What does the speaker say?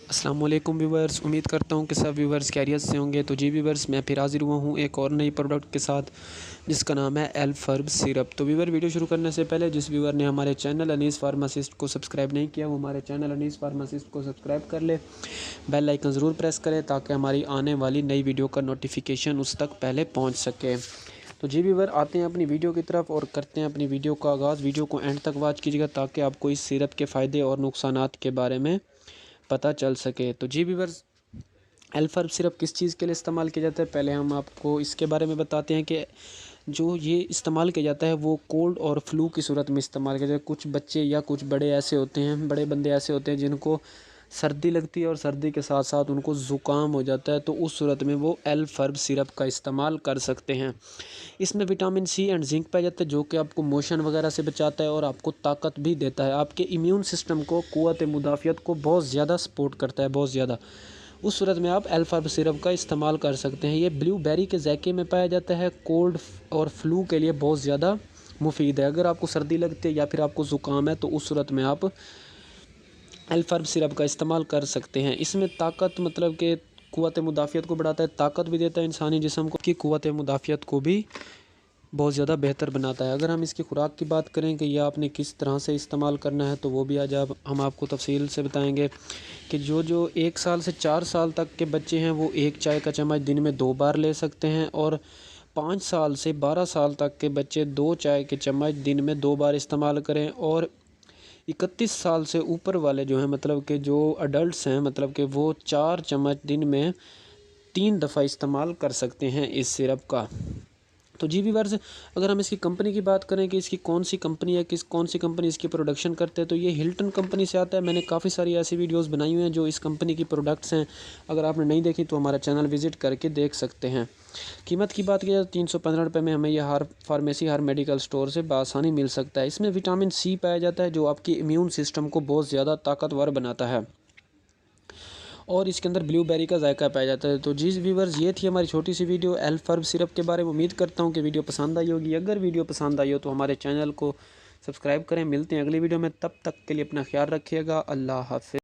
अस्सलाम वालेकुम व्यूवर्स, उम्मीद करता हूँ कि सब व्यूवर्स खैरियत से होंगे। तो जी व्यूवर्स, मैं फिर हाज़िर हुआ हूँ एक और नई प्रोडक्ट के साथ जिसका नाम है एल-फर्ब सिरप। तो व्यूवर, वीडियो शुरू करने से पहले जिस व्यूवर ने हमारे चैनल अनीस फार्मासिस्ट को सब्सक्राइब नहीं किया वो हमारे चैनल अनीस फार्मासिस्ट को सब्सक्राइब कर ले, बेल आइकन ज़रूर प्रेस करें ताकि हमारी आने वाली नई वीडियो का नोटिफिकेशन उस तक पहले पहुँच सके। तो जी व्यूवर, आते हैं अपनी वीडियो की तरफ और करते हैं अपनी वीडियो का आगाज़। वीडियो को एंड तक वॉच कीजिएगा ताकि आपको इस सिरप के फ़ायदे और नुकसानात के बारे में पता चल सके। तो जी व्यूवर्स, एल-फर्ब सिरप किस चीज़ के लिए इस्तेमाल किया जाता है, पहले हम आपको इसके बारे में बताते हैं कि जो ये इस्तेमाल किया जाता है वो कोल्ड और फ्लू की सूरत में इस्तेमाल किया जाता है। कुछ बच्चे या कुछ बड़े ऐसे होते हैं, बड़े बंदे ऐसे होते हैं जिनको सर्दी लगती है और सर्दी के साथ साथ उनको ज़ुकाम हो जाता है, तो उस सूरत में वो एल-फर्ब सिरप का इस्तेमाल कर सकते हैं। इसमें विटामिन सी एंड जिंक पाया जाता है जो कि आपको मोशन वगैरह से बचाता है और आपको ताकत भी देता है। आपके इम्यून सिस्टम को, क़ुव्वत मुदाफ़ियत को बहुत ज़्यादा सपोर्ट करता है, बहुत ज़्यादा। उस सूरत में आप एल-फर्ब सिरप का इस्तेमाल कर सकते हैं। ये ब्लूबेरी के ज़ायके में पाया जाता है, कोल्ड और फ्लू के लिए बहुत ज़्यादा मुफीद है। अगर आपको सर्दी लगती है या फिर आपको ज़ुकाम है तो उस सूरत में आप एल-फर्ब सिरप का इस्तेमाल कर सकते हैं। इसमें ताकत मतलब कि क़ुव्वत मुदाफ़ियत को बढ़ाता है, ताकत भी देता है इंसानी जिस्म को, कि क़ुव्वत मुदाफ़ियत को भी बहुत ज़्यादा बेहतर बनाता है। अगर हम इसकी खुराक की बात करें कि यह आपने किस तरह से इस्तेमाल करना है तो वो भी आज हम आपको तफसील से बताएंगे कि जो 1 साल से 4 साल तक के बच्चे हैं वो 1 चाय का चम्मच दिन में 2 बार ले सकते हैं, और 5 साल से 12 साल तक के बच्चे 2 चाय के चम्मच दिन में 2 बार इस्तेमाल करें, और 31 साल से ऊपर वाले जो हैं, मतलब कि जो अडल्ट्स हैं, मतलब कि वो 4 चम्मच दिन में 3 दफ़ा इस्तेमाल कर सकते हैं इस सिरप का। तो जी व्यूअर्स, अगर हम इसकी कंपनी की बात करें कि इसकी कौन सी कंपनी है, कौन सी कंपनी इसकी प्रोडक्शन करते हैं, तो ये हिल्टन कंपनी से आता है। मैंने काफ़ी सारी ऐसी वीडियोस बनाई हुई हैं जो इस कंपनी की प्रोडक्ट्स हैं। अगर आपने नहीं देखी तो हमारा चैनल विज़िट करके देख सकते हैं। कीमत की बात की जाए तो 315 रुपये में हमें यह हर फार्मेसी, हर मेडिकल स्टोर से बआसानी मिल सकता है। इसमें विटामिन सी पाया जाता है जो आपकी इम्यून सिस्टम को बहुत ज़्यादा ताकतवर बनाता है, और इसके अंदर ब्लूबेरी का जायका पाया जाता है। तो जी व्यूवर्स, ये थी हमारी छोटी सी वीडियो एल-फर्ब सिरप के बारे में। उम्मीद करता हूँ कि वीडियो पसंद आई होगी। अगर वीडियो पसंद आई हो तो हमारे चैनल को सब्सक्राइब करें। मिलते हैं अगली वीडियो में, तब तक के लिए अपना ख्याल रखिएगा। अल्लाह हाफ़िज़।